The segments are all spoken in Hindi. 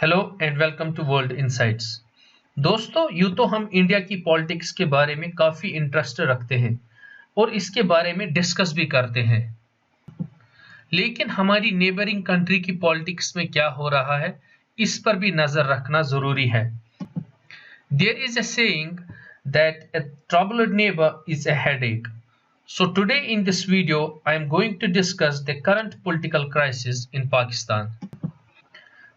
Hello and welcome to World Insights. दोस्तों, यूं तो हम इंडिया की पॉलिटिक्स के बारे में काफ़ी इंटरेस्ट रखते हैं और इसके बारे में डिस्कस भी करते हैं, लेकिन हमारी नेबरिंग कंट्री की पॉलिटिक्स में क्या हो रहा है इस पर भी नज़र रखना ज़रूरी है। There is a saying that a troubled neighbor is a headache. So today in this video I am going to discuss the current political crisis in Pakistan.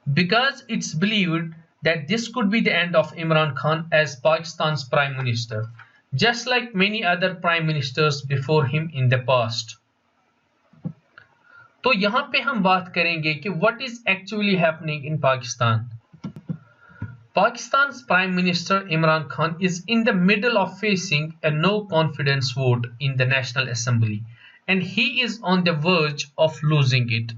Because it's believed that this could be the end of Imran Khan as Pakistan's Prime Minister, just like many other Prime Ministers before him in the past. तो यहाँ पे हम बात करेंगे कि what is actually happening in Pakistan. Pakistan's Prime Minister Imran Khan is in the middle of facing a no confidence vote in the National Assembly, and he is on the verge of losing it.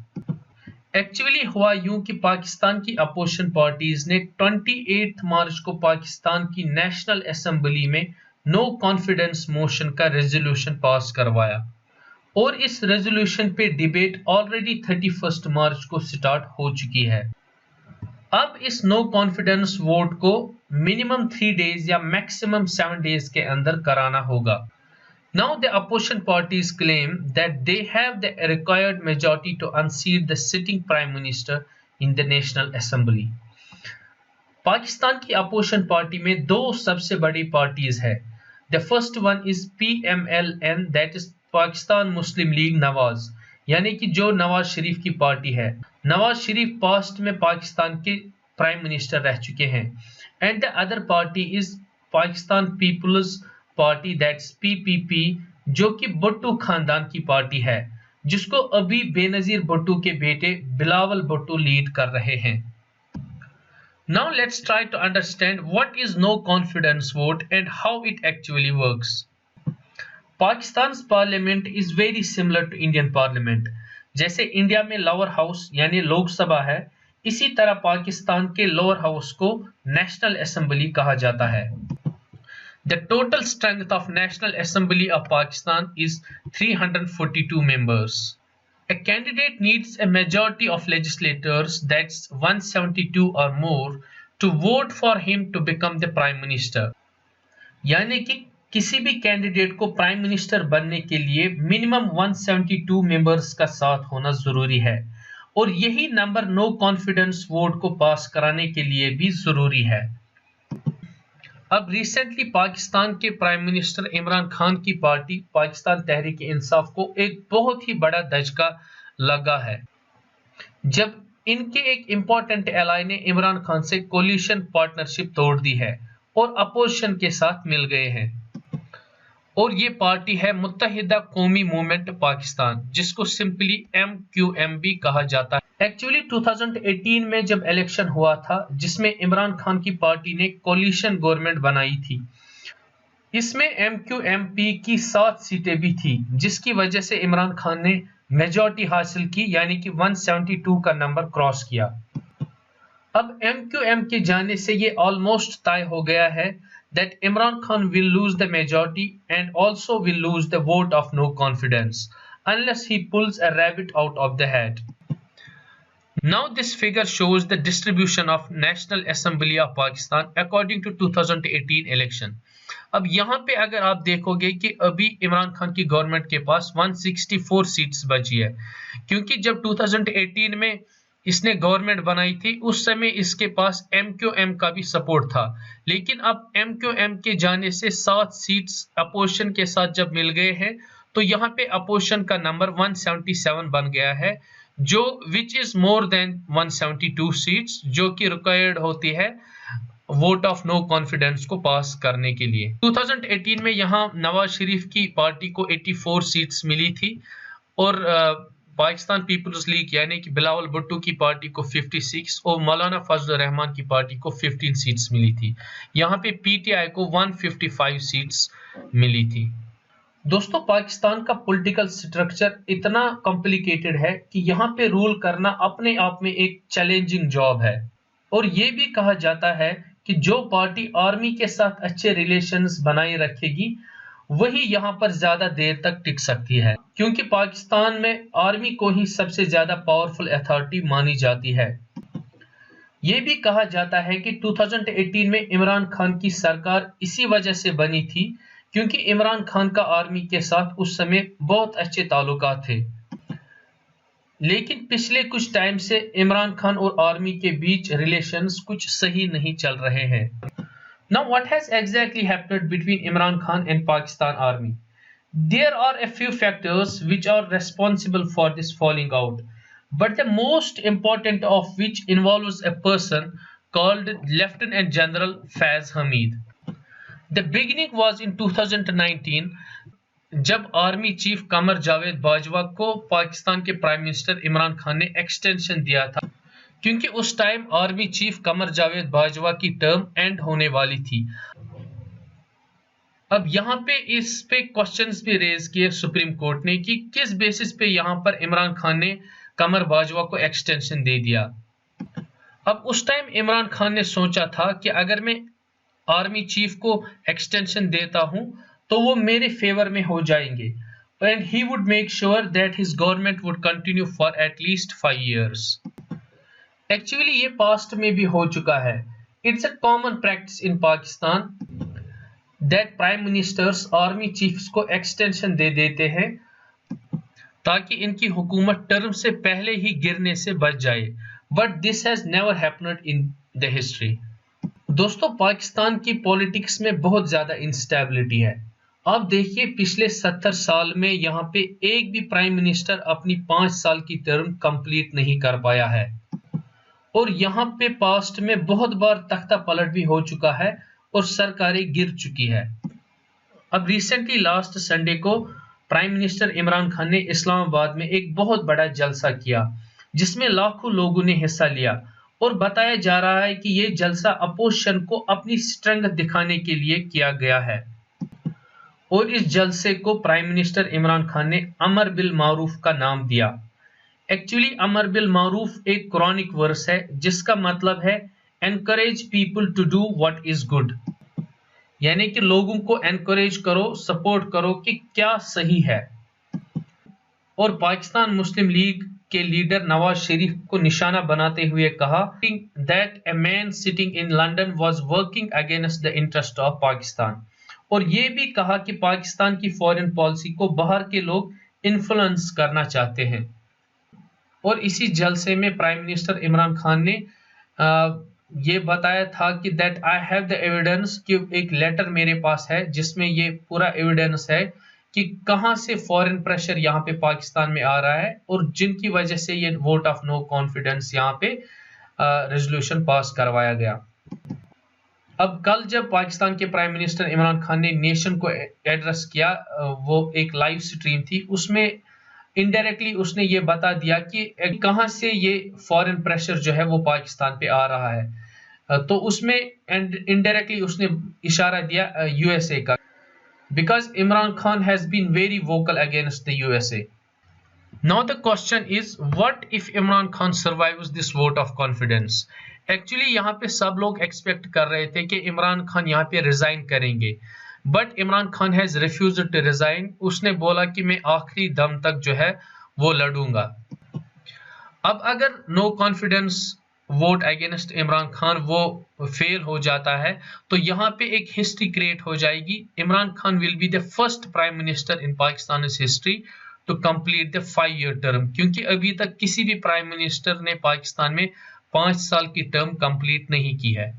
Actually हुआ यूं कि पाकिस्तान की अपोजिशन पार्टीज ने 28 मार्च को पाकिस्तान की नेशनल असेंबली में नो कॉन्फिडेंस मोशन का रेजोल्यूशन पास करवाया और इस रेजोल्यूशन पे डिबेट ऑलरेडी 31 मार्च को स्टार्ट हो चुकी है। अब इस नो कॉन्फिडेंस वोट को मिनिमम 3 डेज या मैक्सिमम 7 डेज के अंदर कराना होगा। Now the opposition parties claim that they have the required majority to unseat the sitting prime minister in the National Assembly. Pakistan की अपोजिशन पार्टी में दो सबसे बड़ी पार्टीज है। The first one is PMLN, that is Pakistan Muslim league Nawaz, यानी कि जो नवाज शरीफ की पार्टी है। नवाज शरीफ पास्ट में पाकिस्तान के प्राइम मिनिस्टर रह चुके हैं। And the other party is Pakistan Peoples Party, that's PPP, जो कि भुट्टो खानदान की पार्टी है, जिसको अभी बेनजीर भुट्टो के बेटे बिलावल भुट्टो लीड कर रहे हैं। Now let's try to understand what is no confidence vote and how it actually works. Pakistan parliament is very similar to Indian parliament. जैसे इंडिया में लोअर हाउस यानी लोकसभा है, इसी तरह पाकिस्तान के लोअर हाउस को नेशनल असेंबली कहा जाता है। The total strength of National Assembly of Pakistan is 342 members. A candidate needs a majority of legislators, that's 172 or more, to vote for him to become the Prime Minister. यानी कि किसी भी कैंडिडेट को प्राइम मिनिस्टर बनने के लिए मिनिमम 172 मेंबर्स का साथ होना जरूरी है, और यही नंबर नो कॉन्फिडेंस वोट को पास कराने के लिए भी जरूरी है। अब रिसेंटली पाकिस्तान के प्राइम मिनिस्टर इमरान खान की पार्टी पाकिस्तान तहरीक इंसाफ को एक बहुत ही बड़ा धचका लगा है, जब इनके एक इंपॉर्टेंट एलाई ने इमरान खान से कोलिशन पार्टनरशिप तोड़ दी है और अपोजिशन के साथ मिल गए हैं। और ये पार्टी है मुत्तहिदा कौमी मूवमेंट पाकिस्तान, जिसको सिंपली MQM भी कहा जाता है। एक्चुअली 2018 में जब इलेक्शन हुआ था, जिसमें इमरान खान की पार्टी ने कोलिशन गवर्नमेंट बनाई थी, इसमें MQMP की 7 सीटें भी थी, जिसकी वजह से इमरान खान ने मेजॉरिटी हासिल की, यानी कि 172 का नंबर क्रॉस किया। अब MQM के जाने से ये ऑलमोस्ट तय हो गया है that Imran Khan will lose the majority and also will lose the vote of no confidence unless he pulls a rabbit out of the hat. Now this figure shows the distribution of National Assembly of Pakistan according to 2018 election. अब यहाँ पे अगर आप देखोगे कि अभी इमरान खान की गवर्नमेंट के पास 164 सीट्स बची है, क्योंकि जब 2018 में इसने गवर्नमेंट बनाई थी उस समय इसके पास MQM का भी सपोर्ट था, लेकिन अब MQM के जाने से 7 सीट्स अपोजिशन के साथ जब मिल गए हैं, तो यहाँ पे अपोजिशन का नंबर 177 बन गया है, जो which is more than 172 seats, जो कि रिक्वायर्ड होती है वोट ऑफ नो कॉन्फिडेंस को पास करने के लिए। 2018 में यहाँ नवाज शरीफ की पार्टी को 84 सीट्स मिली थी और पाकिस्तान पीपल्स लीग यानी कि बिलावल भुट्टो की पार्टी को 56 और मौलाना फजल रहमान की पार्टी को 15 सीट्स मिली थी। यहाँ पे PTI को 155 सीट्स मिली थी। दोस्तों, पाकिस्तान का पॉलिटिकल स्ट्रक्चर इतना कॉम्प्लिकेटेड है कि यहाँ पे रूल करना अपने आप में एक चैलेंजिंग जॉब है, और ये भी कहा जाता है कि जो पार्टी आर्मी के साथ अच्छे रिलेशंस बनाए रखेगी वही यहाँ पर ज्यादा देर तक टिक सकती है, क्योंकि पाकिस्तान में आर्मी को ही सबसे ज्यादा पावरफुल अथॉरिटी मानी जाती है। ये भी कहा जाता है कि 2018 में इमरान खान की सरकार इसी वजह से बनी थी क्योंकि इमरान खान का आर्मी के साथ उस समय बहुत अच्छे ताल्लुकात थे। लेकिन पिछले कुछ टाइम से इमरान खान और आर्मी के बीच रिलेशंस कुछ सही नहीं चल रहे हैं। Now what has exactly happened between Imran Khan and Pakistan Army? There are a few factors which are responsible for this falling out, but the most important of which involves a person called Lieutenant General Faiz Hamid. The beginning was in 2019 जब आर्मी चीफ कमर जावेद बाजवा को पाकिस्तान के प्राइम मिनिस्टर इमरान खान ने एक्सटेंशन दिया था क्योंकि उस time army chief Qamar Javed Bajwa की टर्म एंड होने वाली थी। अब यहाँ पे इस पे क्वेश्चंस भी रेज किए सुप्रीम कोर्ट ने कि किस बेसिस पे यहाँ पर इमरान खान ने कमर बाजवा को एक्सटेंशन दे दिया। अब उस टाइम इमरान खान ने सोचा था कि अगर मैं आर्मी चीफ को एक्सटेंशन देता हूं तो वो मेरे फेवर में हो जाएंगे and he would make sure that his government would continue for at least 5 years। Actually ये पास्ट में भी हो चुका है। It's a common practice in Pakistan that prime ministers army chiefs को एक्सटेंशन दे देते हैं ताकि इनकी हुकूमत टर्म से पहले ही गिरने से बच जाए, but this has never happened in the history. दोस्तों, पाकिस्तान की पॉलिटिक्स में बहुत ज्यादा इंस्टेबिलिटी है। आप देखिए पिछले 70 साल में यहाँ पे एक भी प्राइम मिनिस्टर अपनी 5 साल की टर्म कंप्लीट नहीं कर पाया है और यहाँ पे पास्ट में बहुत बार तख्ता पलट भी हो चुका है और सरकारें गिर चुकी है। अब रिसेंटली लास्ट संडे को प्राइम मिनिस्टर इमरान खान ने इस्लामाबाद में एक बहुत बड़ा जलसा किया जिसमें लाखों लोगों ने हिस्सा लिया और बताया जा रहा है कि ये जलसा अपोजिशन को अपनी स्ट्रेंथ दिखाने के लिए किया गया है और इस जलसे को प्राइम मिनिस्टर इमरान खान ने अमर बिल मारूफ का नाम दिया। एक्चुअली अमर बिल मारूफ एक कुरानिक वर्स है जिसका मतलब है encourage people to do what is good, यानी कि लोगों को एनकरेज करो, सपोर्ट करो कि क्या सही है। और पाकिस्तान मुस्लिम लीग के लीडर नवाज शरीफ को निशाना बनाते हुए कहा that a man sitting in London was working against the interest of Pakistan, और ये भी कहा कि पाकिस्तान की फॉरेन पॉलिसी को बाहर के लोग इन्फ्लुएंस करना चाहते हैं। और इसी जलसे में प्राइम मिनिस्टर इमरान खान ने ये बताया था कि that I have the evidence, कि एक लेटर मेरे पास है जिसमें ये पूरा एविडेंस है कि कहां से फॉरेन प्रेशर यहाँ पे पाकिस्तान में आ रहा है और जिनकी वजह से ये वोट ऑफ नो कॉन्फिडेंस यहाँ पे रेजोल्यूशन पास करवाया गया। अब कल जब पाकिस्तान के प्राइम मिनिस्टर इमरान खान ने नेशन को एड्रेस किया, वो एक लाइव स्ट्रीम थी, उसमें इनडायरेक्टली उसने ये बता दिया कि कहां से ये फॉरेन प्रेशर जो है वो पाकिस्तान पे आ रहा है। तो उसमें इनडायरेक्टली उसने इशारा दिया यूएसए का, because Imran Khan has been very vocal against the USA. Now the question is what if Imran Khan survives this vote of confidence. Actually यहाँ पे सब लोग एक्सपेक्ट कर रहे थे कि इमरान खान यहाँ पे रिजाइन करेंगे, but Imran Khan has refused to resign. उसने बोला कि मैं आखिरी दम तक जो है वो लड़ूंगा। अब अगर no confidence vote against Imran Khan वो फेल हो जाता है तो यहाँ पे एक हिस्ट्री क्रिएट हो जाएगी। Imran Khan will be the first prime minister in Pakistan history to complete the 5-year term, क्योंकि अभी तक किसी भी प्राइम मिनिस्टर ने पाकिस्तान में 5 साल की टर्म कंप्लीट नहीं की है।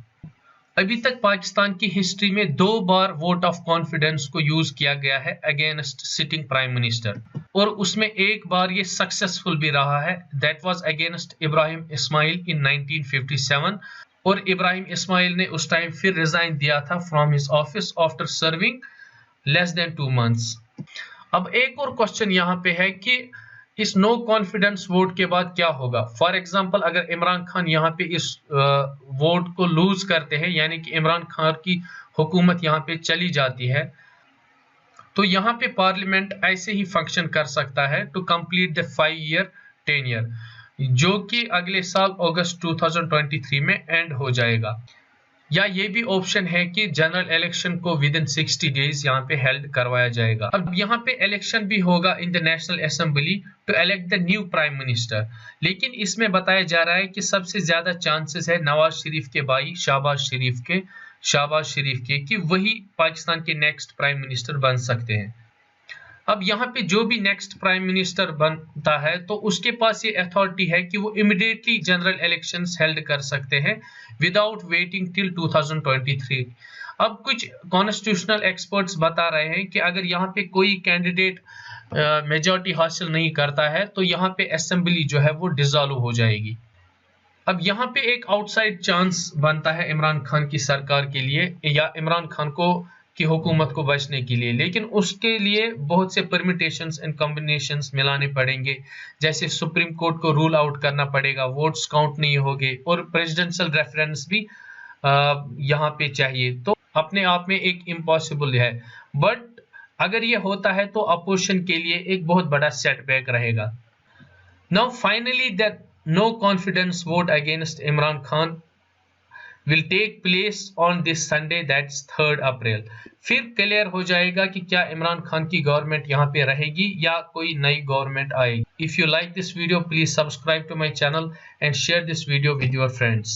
अभी तक पाकिस्तान की हिस्ट्री में 2 बार वोट ऑफ कॉन्फिडेंस को यूज किया गया है अगेंस्ट सिटिंग प्राइम मिनिस्टर, और उसमें एक बार ये सक्सेसफुल भी रहा है, that was against Ibrahim Ismail in 1957, और इब्राहिम इस्माइल ने उस टाइम फिर रिजाइन दिया था from his office after serving less than 2 months। अब एक और क्वेश्चन यहाँ पे है कि इस नो कॉन्फिडेंस वोट के बाद क्या होगा। फॉर एग्जांपल अगर इमरान खान यहाँ पे इस वोट को लूज करते हैं, यानी कि इमरान खान की हुकूमत यहाँ पे चली जाती है, तो यहाँ पे पार्लियामेंट ऐसे ही फंक्शन कर सकता है to complete the 5-year tenure, जो कि अगले साल अगस्त 2023 में एंड हो जाएगा। या ये भी ऑप्शन है कि जनरल इलेक्शन को विद इन 60 डेज यहाँ पे हेल्ड करवाया जाएगा। अब यहाँ पे इलेक्शन भी होगा in the national assembly to elect the new prime minister, लेकिन इसमें बताया जा रहा है कि सबसे ज्यादा चांसेस है नवाज शरीफ के भाई शहबाज शरीफ के कि वही पाकिस्तान के नेक्स्ट प्राइम मिनिस्टर बन सकते हैं। अब यहाँ पे जो भी नेक्स्ट प्राइम मिनिस्टर बनता है तो उसके पास ये अथॉरिटी है कि वो इमीडिएटली जनरल इलेक्शंस हेल्ड कर सकते हैं विदाउट वेटिंग टिल 2023। अब कुछ कॉन्स्टिट्यूशनल एक्सपर्ट्स बता रहे हैं कि अगर यहाँ पे कोई कैंडिडेट मेजॉरिटी हासिल नहीं करता है तो यहाँ पे असेंबली जो है वो डिसॉल्व हो जाएगी। अब यहाँ पे एक आउटसाइड चांस बनता है इमरान खान की सरकार के लिए या इमरान खान को की हुकूमत को बचने के लिए, लेकिन उसके लिए बहुत से परमिटेशंस एंड कॉम्बिनेशंस मिलाने पड़ेंगे, जैसे सुप्रीम कोर्ट को रूल आउट करना पड़ेगा, वोट्स काउंट नहीं होंगे और प्रेसिडेंशियल रेफरेंस भी यहाँ पे चाहिए। तो अपने आप में एक इम्पॉसिबल है, बट अगर ये होता है तो अपोजिशन के लिए एक बहुत बड़ा सेटबैक रहेगा। Now finally that no confidence vote against Imran Khan will take place on this Sunday, that's 3rd April। फिर क्लियर हो जाएगा कि क्या इमरान खान की गवर्नमेंट यहाँ पे रहेगी या कोई नई गवर्नमेंट आएगी। If you like this video please subscribe to my channel and share this video with your friends.